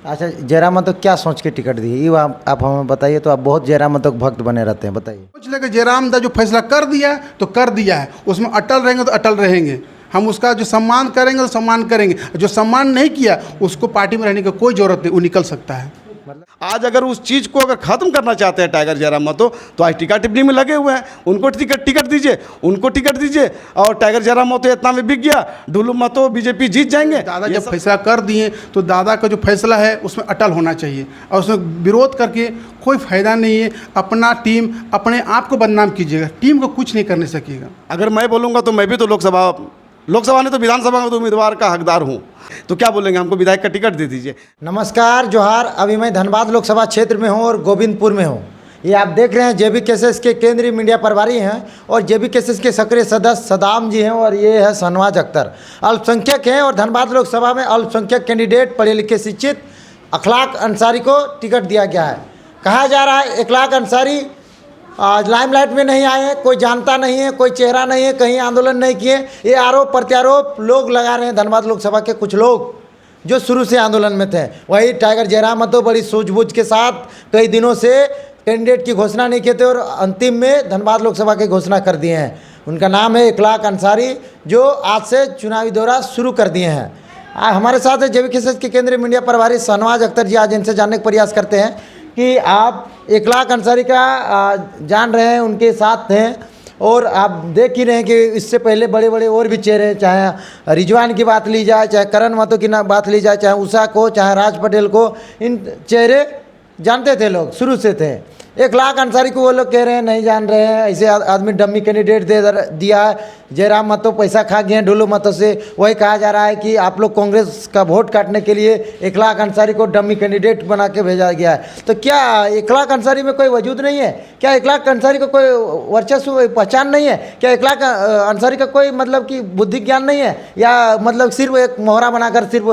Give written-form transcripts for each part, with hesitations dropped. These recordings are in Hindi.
अच्छा, जयराम महतो क्या सोच के टिकट दी, ये आप हमें बताइए। तो आप बहुत जयराम महतो के भक्त बने रहते हैं, बताइए। सोच ले कि जयराम दा जो फैसला कर दिया है तो कर दिया है, उसमें अटल रहेंगे तो अटल रहेंगे। हम उसका जो सम्मान करेंगे तो सम्मान करेंगे, जो सम्मान नहीं किया उसको पार्टी में रहने की कोई ज़रूरत नहीं, वो निकल सकता है। आज अगर उस चीज़ को अगर ख़त्म करना चाहते हैं टाइगर जयराम महतो, तो आज टिकट टिप्पणी में लगे हुए हैं। उनको टिकट दीजिए, उनको टिकट दीजिए, और टाइगर जयराम महतो इतना में बिक गया, डुल्लू महतो बीजेपी जीत जाएंगे। दादा जब फैसला कर दिए तो दादा का जो फैसला है उसमें अटल होना चाहिए, और उसमें विरोध करके कोई फ़ायदा नहीं है। अपना टीम अपने आप को बदनाम कीजिएगा, टीम को कुछ नहीं करने सकेगा। अगर मैं बोलूँगा तो मैं भी तो लोकसभा ने तो विधानसभा में तो उम्मीदवार का हकदार हूँ, तो क्या बोलेंगे, हमको विधायक का टिकट दे दीजिए। नमस्कार, जोहार। अभी मैं धनबाद लोकसभा क्षेत्र में हूँ और गोविंदपुर में हूँ। ये आप देख रहे हैं जेबी केसेस के केंद्रीय मीडिया प्रभारी हैं और जेबी केसेस के सक्रिय सदस्य सदाम जी हैं, और ये है शहनवाज अख्तर, अल्पसंख्यक हैं। और धनबाद लोकसभा में अल्पसंख्यक कैंडिडेट, पढ़े लिखे शिक्षित अखलाक अंसारी को टिकट दिया गया है। कहा जा रहा है अखलाक अंसारी आज लाइमलाइट में नहीं आए हैं, कोई जानता नहीं है, कोई चेहरा नहीं है, कहीं आंदोलन नहीं किए। ये आरोप प्रत्यारोप लोग लगा रहे हैं, धनबाद लोकसभा के कुछ लोग जो शुरू से आंदोलन में थे। वही टाइगर जयराम महतो बड़ी सूझबूझ के साथ कई दिनों से कैंडिडेट की घोषणा नहीं किए थे, और अंतिम में धनबाद लोकसभा की घोषणा कर दिए हैं। उनका नाम है अखलाक अंसारी, जो आज से चुनावी दौरा शुरू कर दिए हैं। हमारे साथ है जेबी केसेस के केंद्रीय मीडिया प्रभारी शहनवाज अख्तर जी। आज इनसे जानने का प्रयास करते हैं कि आप अखलाक अंसारी का जान रहे हैं, उनके साथ हैं, और आप देख ही रहे हैं कि इससे पहले बड़े बड़े और भी चेहरे, चाहे रिजवान की बात ली जाए, चाहे करण महतो की बात ली जाए, चाहे उषा को, चाहे राज पटेल को, इन चेहरे जानते थे लोग, शुरू से थे। अखलाक अंसारी को वो लोग कह रहे हैं नहीं जान रहे हैं, ऐसे आदमी डम्मी कैंडिडेट दे दिया है। जयराम महतो पैसा खा गए हैं डुल्लू महतो से। वही कहा जा रहा है कि आप लोग कांग्रेस का वोट काटने के लिए अखलाक अंसारी को डम्मी कैंडिडेट बना के भेजा गया है। तो क्या अखलाक अंसारी में कोई वजूद नहीं है? क्या अखलाक अंसारी को कोई वर्चस्व पहचान नहीं है? क्या अखलाक अंसारी का कोई मतलब कि बुद्धि ज्ञान नहीं है, या मतलब सिर्फ एक मोहरा बनाकर सिर्फ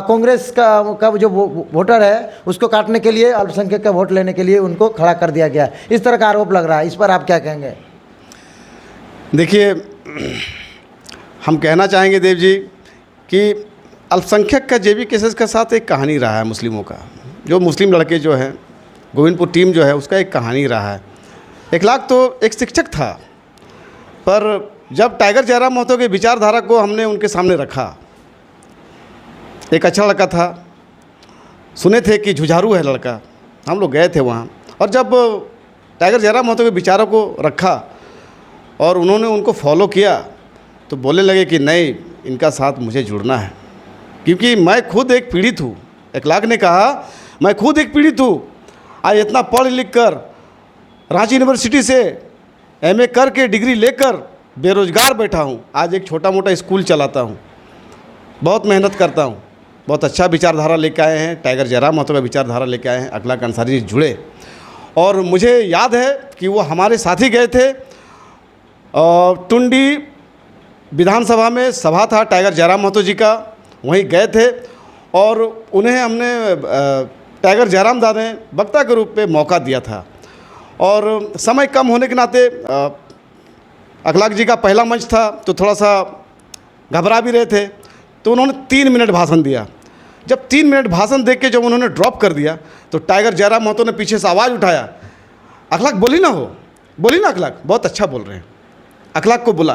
कांग्रेस का जो वोटर है उसको काटने के लिए, अल्पसंख्यक का वोट लेने के लिए उनको खड़ा कर दिया गया है? इस तरह का आरोप लग रहा है, इस पर आप क्या कहेंगे? देखिए, हम कहना चाहेंगे देव जी कि अल्पसंख्यक का जेबी केसेस के साथ एक कहानी रहा है मुस्लिमों का। जो मुस्लिम लड़के जो हैं, गोविंदपुर टीम जो है, उसका एक कहानी रहा है। अखलाक तो एक शिक्षक था, पर जब टाइगर जयराम महतो के विचारधारा को हमने उनके सामने रखा, एक अच्छा लड़का था, सुने थे कि जुझारू है लड़का, हम लोग गए थे वहाँ, और जब टाइगर जयराम महतो के विचारों को रखा और उन्होंने उनको फॉलो किया, तो बोलने लगे कि नहीं, इनका साथ मुझे जुड़ना है, क्योंकि मैं खुद एक पीड़ित हूँ। अखलाक ने कहा, मैं खुद एक पीड़ित हूँ, आज इतना पढ़ लिख कर रांची यूनिवर्सिटी से एमए करके डिग्री लेकर बेरोजगार बैठा हूँ। आज एक छोटा मोटा स्कूल चलाता हूँ, बहुत मेहनत करता हूँ। बहुत अच्छा विचारधारा लेके आए हैं, टाइगर जयराम महतो का विचारधारा लेके आए हैं, अखलाक अंसारी जी जुड़े। और मुझे याद है कि वो हमारे साथ ही गए थे, टुंडी विधानसभा में सभा था टाइगर जयराम महतो जी का, वहीं गए थे, और उन्हें हमने टाइगर जयराम दादा ने वक्ता के रूप में मौका दिया था। और समय कम होने के नाते अखलाक जी का पहला मंच था, तो थोड़ा सा घबरा भी रहे थे, तो उन्होंने 3 मिनट भाषण दिया। जब 3 मिनट भाषण देख के जब उन्होंने ड्रॉप कर दिया, तो टाइगर जयराम महतो ने पीछे से आवाज़ उठाया, अखलाक बोली ना अखलाक, बहुत अच्छा बोल रहे हैं, अखलाक को बोला।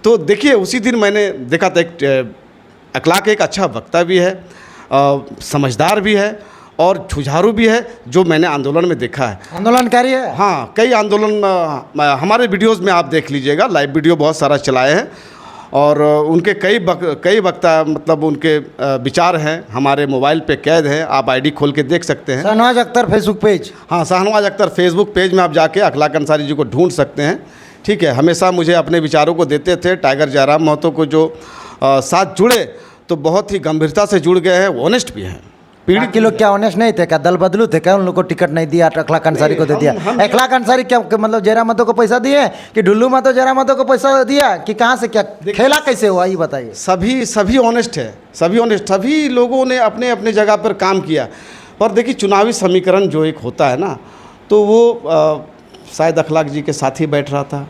तो देखिए, उसी दिन मैंने देखा था अखलाक एक अच्छा वक्ता भी है, समझदार भी है, और जुझारू भी है, जो मैंने आंदोलन में देखा है। आंदोलनकारी है? हाँ, कई आंदोलन हमारे वीडियोज़ में आप देख लीजिएगा, लाइव वीडियो बहुत सारा चलाए हैं, और उनके कई वक्ता मतलब उनके विचार हैं हमारे मोबाइल पे कैद हैं, आप आईडी खोल के देख सकते हैं। शहनवाज अख्तर फेसबुक पेज, हाँ, शहनवाज अख्तर फेसबुक पेज में आप जाके अखलाक अंसारी जी को ढूंढ सकते हैं। ठीक है, हमेशा मुझे अपने विचारों को देते थे। टाइगर जयराम महतो को जो साथ जुड़े, तो बहुत ही गंभीरता से जुड़ गए हैं, ऑनेस्ट भी हैं। पीड़ित के लोग क्या ऑनेस्ट नहीं थे? क्या दल बदलू थे? क्या उन लोग को टिकट नहीं दिया, अखलाक अंसारी को दे दिया? अखलाक अंसारी क्या मतलब जयराम महतो को पैसा दिए, कि डुल्लू महतो जयराम महतो को पैसा दिया, कि कहाँ से क्या खेला, कैसे हुआ, ये बताइए। सभी ऑनेस्ट है, सभी ऑनेस्ट, सभी लोगों ने अपने अपने जगह पर काम किया। पर देखिए, चुनावी समीकरण जो एक होता है ना, तो वो शायद अखलाक जी के साथ ही बैठ रहा था,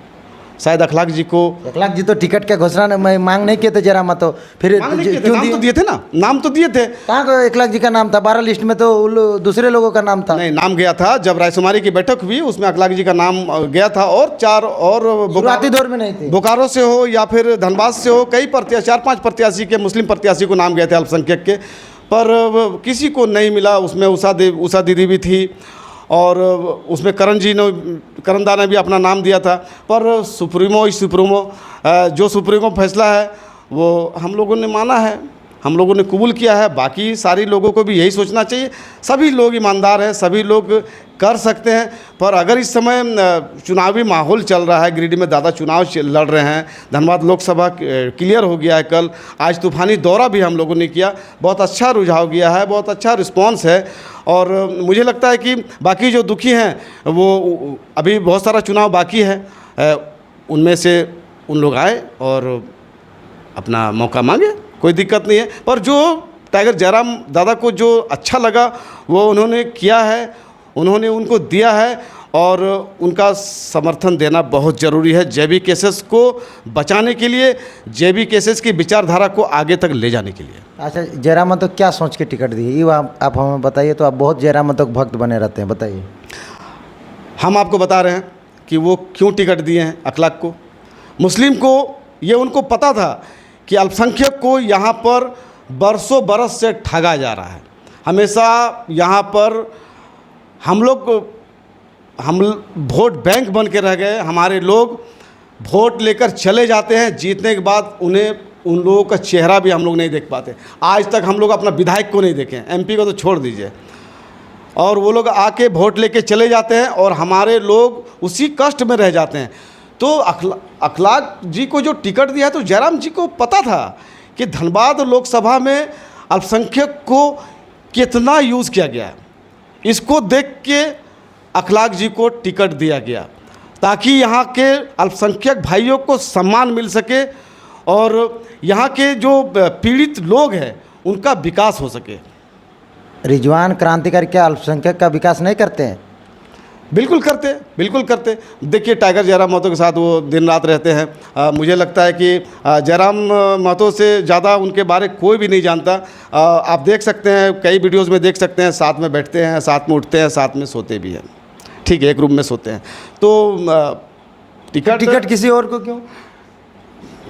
शायद अखलाक जी को 1 लाख जी तो टिकट का घोषणा मांग नहीं किए थे जरा मत, तो फिर मांग नहीं किए थे, क्यों नाम दिए? तो दिए थे ना, नाम तो दिए थे। कहाँ को 1 लाख जी का नाम था? 12 लिस्ट में तो दूसरे लोगों का नाम था। नहीं, नाम गया था जब रायशुमारी की बैठक हुई, उसमें अखलाक जी का नाम गया था, और 4 और शुरुआती दौर में नहीं थे। बोकारो से हो या फिर धनबाद से हो, कई 4-5 प्रत्याशी के, मुस्लिम प्रत्याशी को नाम गए थे अल्पसंख्यक के, पर किसी को नहीं मिला। उसमें उषा दीदी भी थी, और उसमें करणदा ने भी अपना नाम दिया था, पर सुप्रीमो जो सुप्रीमो फैसला है वो हम लोगों ने माना है, हम लोगों ने कबूल किया है। बाकी सारी लोगों को भी यही सोचना चाहिए, सभी लोग ईमानदार हैं, सभी लोग कर सकते हैं। पर अगर इस समय चुनावी माहौल चल रहा है, गिरिडीह में ज़्यादा चुनाव लड़ रहे हैं, धनबाद लोकसभा क्लियर हो गया है कल, आज तूफानी दौरा भी हम लोगों ने किया, बहुत अच्छा रुझाव गया है, बहुत अच्छा रिस्पॉन्स है। और मुझे लगता है कि बाकी जो दुखी हैं वो अभी बहुत सारा चुनाव बाकी है, उनमें से उन लोग आए और अपना मौका मांगे, कोई दिक्कत नहीं है। पर जो टाइगर जयराम दादा को जो अच्छा लगा वो उन्होंने किया है, उन्होंने उनको दिया है, और उनका समर्थन देना बहुत ज़रूरी है जेबी केसेस को बचाने के लिए, जेबी केसेस की विचारधारा को आगे तक ले जाने के लिए। अच्छा, जयराम तो क्या सोच के टिकट दी, ये आप हमें बताइए। तो आप बहुत जयराम तो भक्त बने रहते हैं, बताइए। हम आपको बता रहे हैं कि वो क्यों टिकट दिए हैं अखलाक को। मुस्लिम को ये उनको पता था कि अल्पसंख्यक को यहाँ पर बरसों बरस से ठगा जा रहा है। हमेशा यहाँ पर हम वोट बैंक बन के रह गए। हमारे लोग वोट लेकर चले जाते हैं, जीतने के बाद उन्हें उन लोगों का चेहरा भी हम लोग नहीं देख पाते। आज तक हम लोग अपना विधायक को नहीं देखे, एमपी को तो छोड़ दीजिए। और वो लोग आके वोट लेके चले जाते हैं और हमारे लोग उसी कष्ट में रह जाते हैं। तो अखलाक जी को जो टिकट दिया है, तो जयराम जी को पता था कि धनबाद लोकसभा में अल्पसंख्यक को कितना यूज़ किया गया है। इसको देख के अखलाक जी को टिकट दिया गया ताकि यहाँ के अल्पसंख्यक भाइयों को सम्मान मिल सके और यहाँ के जो पीड़ित लोग हैं उनका विकास हो सके। रिजवान क्रांतिकारी क्या अल्पसंख्यक का विकास नहीं करते हैं? बिल्कुल करते, बिल्कुल करते। देखिए, टाइगर जयराम महतो के साथ वो दिन रात रहते हैं। मुझे लगता है कि जयराम महतो से ज़्यादा उनके बारे कोई भी नहीं जानता। आप देख सकते हैं, कई वीडियोस में देख सकते हैं, साथ में बैठते हैं, साथ में उठते हैं, साथ में सोते भी हैं। ठीक है, एक रूम में सोते हैं। तो टिकट किसी और को क्यों?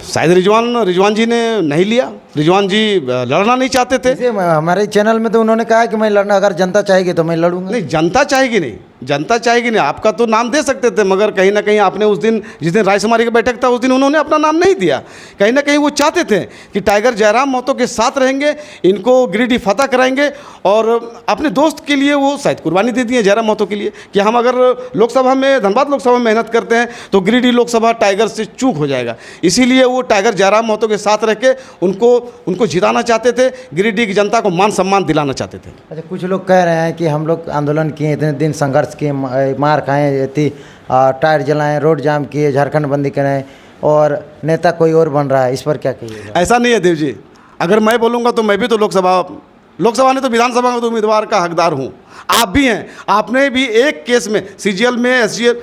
शायद रिजवान जी ने नहीं लिया। रिजवान जी लड़ना नहीं चाहते थे। जैसे हमारे चैनल में तो उन्होंने कहा कि मैं लड़ना, अगर जनता चाहेगी तो मैं लड़ूंगा। नहीं, जनता चाहेगी नहीं, जनता चाहेगी नहीं। आपका तो नाम दे सकते थे, मगर कहीं ना कहीं आपने उस दिन, जिस दिन रायशुमारी की बैठक था, उस दिन उन्होंने अपना नाम नहीं दिया। कहीं ना कहीं वो चाहते थे कि टाइगर जयराम महतो के साथ रहेंगे, इनको गिरिडीह फतह कराएंगे, और अपने दोस्त के लिए वो शायद कुर्बानी दे दिए जयराम महतो के लिए कि हम अगर लोकसभा में, धनबाद लोकसभा में मेहनत करते हैं तो गिरिडीह लोकसभा टाइगर से चूक हो जाएगा। इसीलिए वो टाइगर जयराम महतो के साथ रह के उनको जिताना चाहते थे, गिरिडीह की जनता को मान सम्मान दिलाना चाहते थे। अच्छा, कुछ लोग कह रहे हैं कि हम लोग आंदोलन किए, इतने दिन संघर्ष किए, मार खाए, टायर जलाएं, रोड जाम किए, झारखंड बंदी कराएं, और नेता कोई और बन रहा है, इस पर क्या कहिएगा? ऐसा नहीं है देव जी, अगर मैं बोलूँगा तो मैं भी तो लोकसभा ने तो विधानसभा में तो उम्मीदवार का हकदार हूँ। आप भी हैं। आपने भी एक केस में सीजीएल में एसजीएल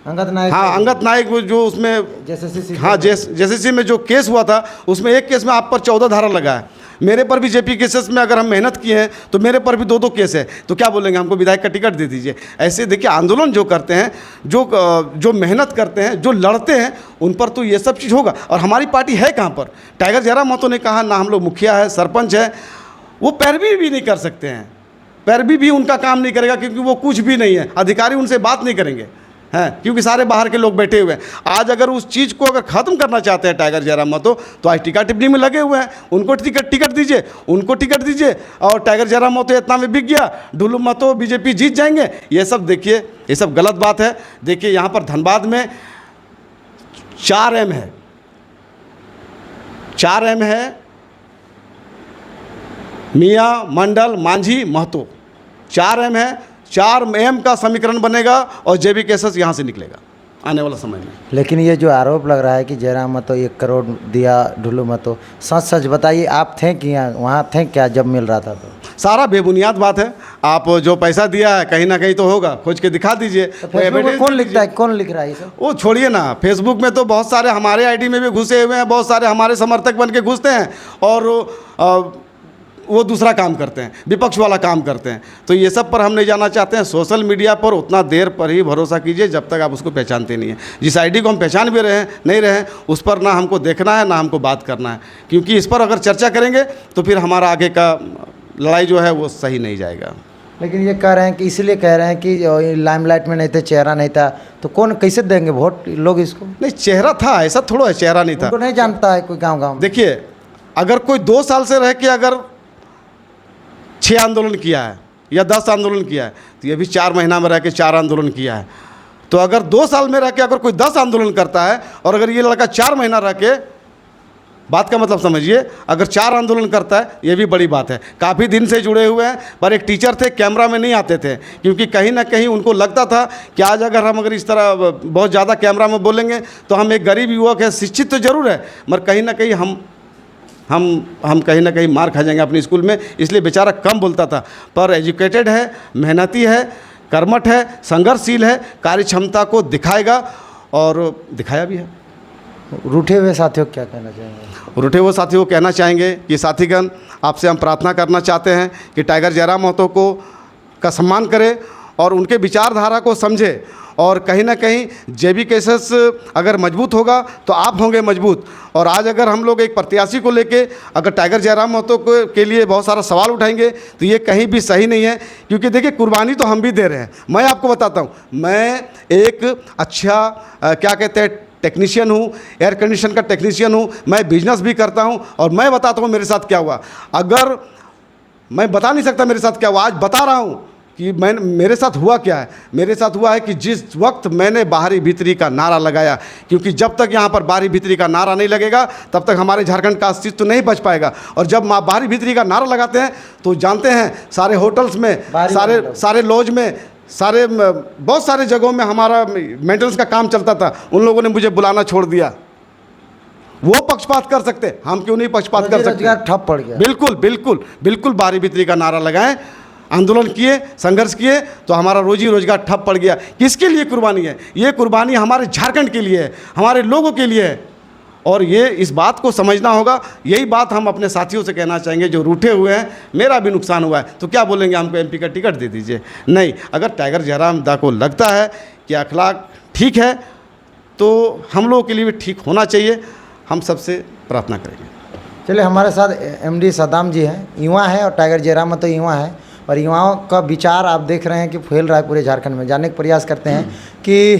अंगत नायक, हाँ, अंगत नायक जो उसमें जेएसएससी में जो केस हुआ था, उसमें एक केस में आप पर 14 धारा लगा है। मेरे पर भी जेपी केसेस में अगर हम मेहनत किए हैं तो मेरे पर भी 2-2 केस है। तो क्या बोलेंगे, हमको विधायक का टिकट दे दीजिए। ऐसे देखिए, आंदोलन जो करते हैं, जो मेहनत करते हैं, जो लड़ते हैं, उन पर तो ये सब चीज़ होगा। और हमारी पार्टी है कहाँ पर? टाइगर जयराम महतो ने कहा ना हम लोग मुखिया है, सरपंच है, वो पैरवी भी नहीं कर सकते हैं। पैरवी भी उनका काम नहीं करेगा, क्योंकि वो कुछ भी नहीं है। अधिकारी उनसे बात नहीं करेंगे हैं, क्योंकि सारे बाहर के लोग बैठे हुए हैं। आज अगर उस चीज़ को अगर ख़त्म करना चाहते हैं टाइगर जयराम महतो, तो आज टिकट टिप्पणी में लगे हुए हैं। उनको टिकट दीजिए, उनको टिकट दीजिए, और टाइगर जयराम महतो इतना में बिक गया, ढुल्लू महतो बीजेपी जीत जाएंगे। ये सब देखिए, ये सब गलत बात है। देखिए, यहाँ पर धनबाद में 4 M है, 4 M है, मियाँ, मंडल, मांझी, महतो, 4 M है। 4 M का समीकरण बनेगा और जेबी केसेस यहाँ से निकलेगा आने वाला समय में। लेकिन ये जो आरोप लग रहा है कि जयराम महतो 1 करोड़ दिया ढुल्लू महतो, सच बताइए, आप थे कि वहाँ थे क्या जब मिल रहा था? तो सारा बेबुनियाद बात है। आप जो पैसा दिया है कहीं ना कहीं तो होगा, खोज के दिखा दीजिए। तो फेसबुक में कौन लिखता है, कौन लिख रहा है ये सब? वो छोड़िए ना, फेसबुक में तो बहुत सारे हमारे आईडी में भी घुसे हुए हैं, बहुत सारे हमारे समर्थक बन के घुसते हैं और वो दूसरा काम करते हैं, विपक्ष वाला काम करते हैं। तो ये सब पर हम नहीं जाना चाहते हैं। सोशल मीडिया पर उतना देर पर ही भरोसा कीजिए जब तक आप उसको पहचानते नहीं हैं। जिस आईडी को हम पहचान भी रहे हैं नहीं रहे हैं, उस पर ना हमको देखना है ना हमको बात करना है, क्योंकि इस पर अगर चर्चा करेंगे तो फिर हमारा आगे का लड़ाई जो है वो सही नहीं जाएगा। लेकिन ये कह रहे हैं कि इसलिए कह रहे हैं कि लाइमलाइट में नहीं थे, चेहरा नहीं था, तो कौन कैसे देंगे वोट लोग इसको? नहीं, चेहरा था, ऐसा थोड़ा है चेहरा नहीं था। उनको नहीं जानता है कोई गाँव। देखिए, अगर कोई 2 साल से रह के अगर 6 आंदोलन किया है या 10 आंदोलन किया है, तो ये भी 4 महीना में रह के 4 आंदोलन किया है। तो अगर 2 साल में रह के अगर कोई 10 आंदोलन करता है और अगर ये लड़का 4 महीना रह के, बात का मतलब समझिए, अगर 4 आंदोलन करता है, ये भी बड़ी बात है। काफ़ी दिन से जुड़े हुए हैं, पर एक टीचर थे, कैमरा में नहीं आते थे, क्योंकि कहीं ना कहीं उनको लगता था कि आज अगर हम इस तरह बहुत ज़्यादा कैमरा में बोलेंगे तो हम एक गरीब युवक है, शिक्षित तो ज़रूर है, मगर कहीं ना कहीं हम कहीं ना कहीं मार खा जाएंगे अपने स्कूल में, इसलिए बेचारा कम बोलता था। पर एजुकेटेड है, मेहनती है, कर्मठ है, संघर्षशील है, कार्य क्षमता को दिखाएगा और दिखाया भी है। रूठे हुए साथियों को क्या कहना चाहेंगे? रूठे हुए साथियों को कहना चाहेंगे कि साथीगण, आपसे हम प्रार्थना करना चाहते हैं कि टाइगर जयराम महतो का सम्मान करें और उनके विचारधारा को समझे, और कहीं ना कहीं JB-KSS अगर मजबूत होगा तो आप होंगे मजबूत। और आज अगर हम लोग एक प्रत्याशी को लेके अगर टाइगर जयराम महतो के लिए बहुत सारा सवाल उठाएंगे तो ये कहीं भी सही नहीं है, क्योंकि देखिए कुर्बानी तो हम भी दे रहे हैं। मैं आपको बताता हूँ, मैं एक अच्छा क्या कहते हैं टेक्नीशियन हूँ, एयर कंडीशन का टेक्नीशियन हूँ, मैं बिजनेस भी करता हूँ, और मैं बताता हूँ मेरे साथ क्या हुआ। अगर मैं बता नहीं सकता मेरे साथ क्या हुआ, आज बता रहा हूँ कि मेरे साथ हुआ क्या है। मेरे साथ हुआ है कि जिस वक्त मैंने बाहरी भीतरी का नारा लगाया, क्योंकि जब तक यहाँ पर बाहरी भीतरी का नारा नहीं लगेगा तब तक हमारे झारखंड का अस्तित्व नहीं बच पाएगा। और जब बाहरी भीतरी का नारा लगाते हैं तो जानते हैं सारे होटल्स में, सारे लॉज में, बहुत सारे जगहों में हमारा मेंटेनेंस का काम चलता था। उन लोगों ने मुझे बुलाना छोड़ दिया। वो पक्षपात कर सकते, हम क्यों नहीं पक्षपात कर सकते? ठप पड़ गया। बिल्कुल बिल्कुल बिल्कुल, बाहरी भीतरी का नारा लगाएं, आंदोलन किए, संघर्ष किए, तो हमारा रोजी रोजगार ठप पड़ गया। किसके लिए कुर्बानी है? ये कुर्बानी हमारे झारखंड के लिए है, हमारे लोगों के लिए है, और ये इस बात को समझना होगा। यही बात हम अपने साथियों से कहना चाहेंगे जो रूठे हुए हैं। मेरा भी नुकसान हुआ है तो क्या बोलेंगे, हमको MP का टिकट दे दीजिए? नहीं, अगर टाइगर जयराम दा को लगता है कि अखलाक ठीक है तो हम लोगों के लिए भी ठीक होना चाहिए। हम सबसे प्रार्थना करेंगे। चलिए, हमारे साथ MD सदाम जी हैं, युवा हैं, और टाइगर जयराम महतो युवा हैं, और युवाओं का विचार आप देख रहे हैं कि फैल रहा है पूरे झारखंड में। जानने का प्रयास करते हैं कि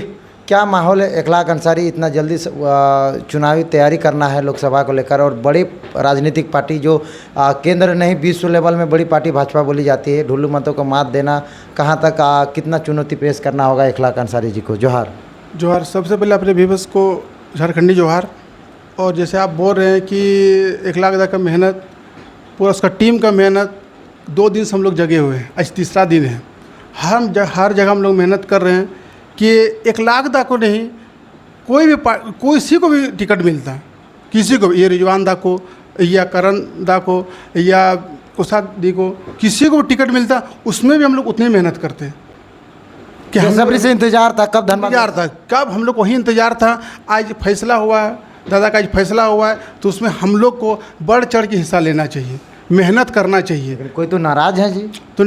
क्या माहौल है। इखलाक अंसारी इतना जल्दी चुनावी तैयारी करना है लोकसभा को लेकर, और बड़ी राजनीतिक पार्टी जो केंद्र नहीं विश्व लेवल में बड़ी पार्टी भाजपा बोली जाती है, ढुल्लू महतो को मात देना, कहाँ तक कितना चुनौती पेश करना होगा इखलाक अंसारी जी को? जोहार। जोहार। सबसे पहले अपने व्यूअर्स को झारखंडी जोहार। और जैसे आप बोल रहे हैं कि इखलाक दा का मेहनत, पूरा उसका टीम का मेहनत, 2 दिन से हम लोग जगे हुए हैं, आज 3रा दिन है। हर जगह हम लोग मेहनत कर रहे हैं कि इखलाक दा को नहीं, किसी को भी टिकट मिलता है, किसी को भी, ये रिजवान दा को या करण दा को या कुशाक दी को, किसी को भी टिकट मिलता, उसमें भी हम लोग उतनी मेहनत करते हैं कि बेसब्री से इंतजार था, कब इंतजार था, कब हम लोग वही इंतजार था। आज फैसला हुआ है, दादा का आज फैसला हुआ है, तो उसमें हम लोग को बढ़ चढ़ के हिस्सा लेना चाहिए, मेहनत करना चाहिए। कोई तो नाराज़ है जी, तो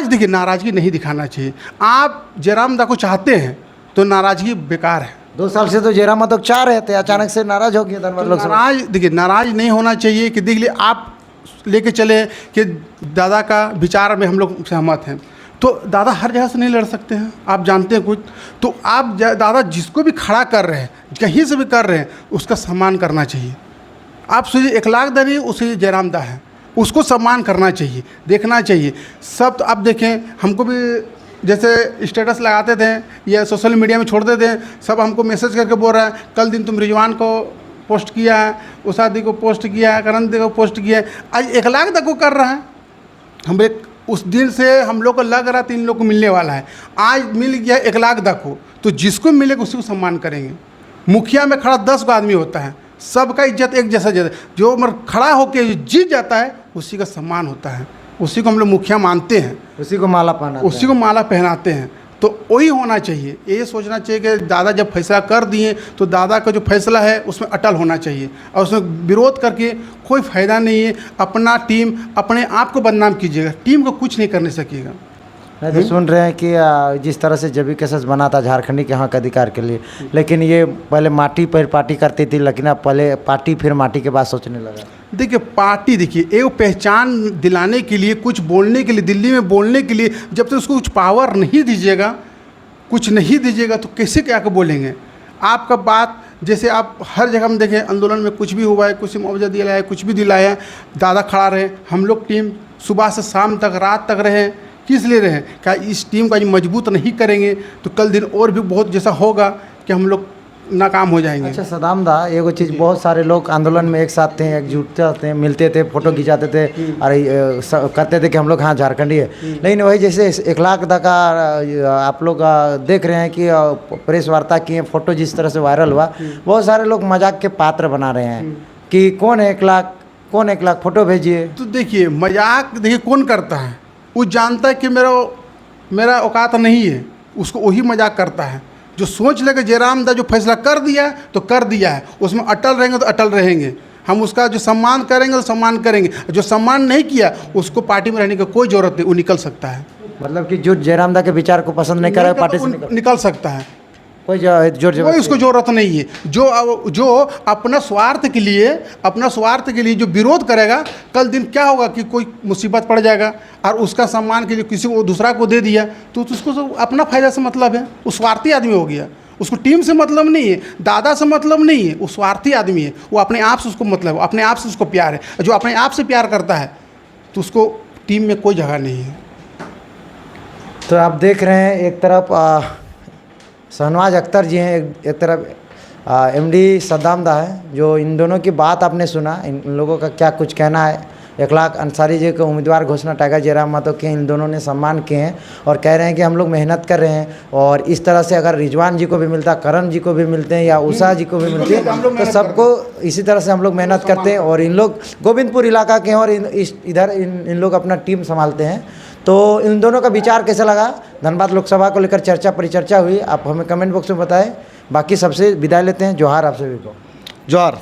देखिए, नाराज़गी नहीं दिखाना चाहिए। आप जयराम दा को चाहते हैं तो नाराज़गी बेकार है। 2 साल से तो जयराम महतो चाह रहे थे, अचानक से नाराज़ हो गए धनबाद लोग। नाराज़ नहीं होना चाहिए कि देख लिए आप लेके चले कि दादा का विचार में हम लोग सहमत हैं, तो दादा हर जगह से नहीं लड़ सकते हैं, आप जानते हैं कुछ। तो आप दादा जिसको भी खड़ा कर रहे हैं, कहीं से भी कर रहे हैं, उसका सम्मान करना चाहिए। आप सोचिए, इखलाक दा नहीं, उसे जयराम दा है, उसको सम्मान करना चाहिए, देखना चाहिए सब। तो आप देखें, हमको भी जैसे स्टेटस लगाते थे या सोशल मीडिया में छोड़ते थे, सब हमको मैसेज करके बोल रहा है, कल दिन तुम रिजवान को पोस्ट किया है, उषा दी को पोस्ट किया है, करण दी को पोस्ट किया है, आज इखलाक दा को कर रहा है। हम एक उस दिन से हम लोग को लग रहा था इन लोग को मिलने वाला है, आज मिल गया इखलाक दा को, तो जिसको मिलेगा उसी को सम्मान करेंगे। मुखिया में खड़ा 10 आदमी होता है, सबका इज्जत एक जैसा, जो खड़ा होकर जीत जाता है उसी का सम्मान होता है। उसी को हम लोग मुखिया मानते हैं, उसी को माला पहनाते उसी को माला पहनाते हैं। तो वही होना चाहिए, ये सोचना चाहिए कि दादा जब फैसला कर दिए तो दादा का जो फैसला है उसमें अटल होना चाहिए, और उसमें विरोध करके कोई फ़ायदा नहीं है। अपना टीम अपने आप को बदनाम कीजिएगा, टीम को कुछ नहीं करने सकेगा। नहीं तो सुन रहे हैं कि जिस तरह से जेबी केसेस बना था झारखंडी के हक अधिकार के लिए, लेकिन ये पहले माटी पर पार्टी करती थी, लेकिन अब पहले पार्टी फिर माटी के बाद सोचने लगा। देखिए पार्टी, देखिए एक पहचान दिलाने के लिए, कुछ बोलने के लिए, दिल्ली में बोलने के लिए, जब तक उसको कुछ पावर नहीं दीजिएगा, कुछ नहीं दीजिएगा तो कैसे क्या कर बोलेंगे। आपका बात जैसे आप हर जगह हम देखें, आंदोलन में कुछ भी हुआ है, कुछ मुआवजा दिलाया, कुछ भी दिलाया, दादा खड़ा रहे, हम लोग टीम सुबह से शाम तक, रात तक रहे। किस लिए रहे? क्या इस टीम का मजबूत नहीं करेंगे तो कल दिन और भी बहुत जैसा होगा कि हम लोग नाकाम हो जाएंगे। अच्छा सदाम दा, एगो चीज़, बहुत सारे लोग आंदोलन में एक साथ थे, एकजुट थे, मिलते थे, फोटो खिंचाते थे और कहते थे कि हम लोग हाँ झारखंडी है। लेकिन वही जैसे 1 लाख का आप लोग देख रहे हैं कि प्रेस वार्ता किए, फोटो जिस तरह से वायरल हुआ, बहुत सारे लोग मजाक के पात्र बना रहे हैं कि कौन है 1 लाख, कौन 1 लाख, फोटो भेजिए। तो देखिए मजाक, देखिए कौन करता है, वो जानता है कि मेरा औकात नहीं है, उसको वही मजाक करता है। जो सोच लेगा जयराम दा जो फैसला कर दिया है तो कर दिया है, उसमें अटल रहेंगे तो अटल रहेंगे। हम उसका जो सम्मान करेंगे तो सम्मान करेंगे, जो सम्मान नहीं किया उसको पार्टी में रहने की कोई ज़रूरत नहीं, वो निकल सकता है। मतलब कि जो जयराम दा के विचार को पसंद नहीं करे पार्टी से निकल सकता है, कोई जोर उसको ज़रूरत नहीं है। जो अपना स्वार्थ के लिए जो विरोध करेगा, कल दिन क्या होगा कि कोई मुसीबत पड़ जाएगा और उसका सम्मान के लिए किसी को दूसरा को दे दिया तो उसको तो अपना फ़ायदा से मतलब है, वो स्वार्थी आदमी हो गया। उसको टीम से मतलब नहीं है, दादा से मतलब नहीं है, वो स्वार्थी आदमी है। वो अपने आप से उसको मतलब, अपने आप से उसको प्यार है। जो अपने आप से प्यार करता है तो उसको टीम में कोई जगह नहीं है। तो आप देख रहे हैं एक तरफ शहनवाज अख्तर जी हैं, एक तरफ एमडी सद्दाम दा है। जो इन दोनों की बात आपने सुना, इन लोगों का क्या कुछ कहना है। 1 लाख अंसारी जी को उम्मीदवार घोषणा टाइगर जयराम महतो के इन दोनों ने सम्मान किए हैं और कह रहे हैं कि हम लोग मेहनत कर रहे हैं, और इस तरह से अगर रिजवान जी को भी मिलता, करण जी को भी मिलते हैं या उषा जी को भी मिलते हैं तो सबको इसी तरह से हम लोग मेहनत करते हैं। और इन लोग गोविंदपुर इलाका के हैं और इधर इन लोग अपना टीम संभालते हैं। तो इन दोनों का विचार कैसा लगा? धनबाद लोकसभा को लेकर चर्चा परिचर्चा हुई, आप हमें कमेंट बॉक्स में बताएं। बाकी सबसे विदाई लेते हैं। जोहार आप सभी को। जोहार।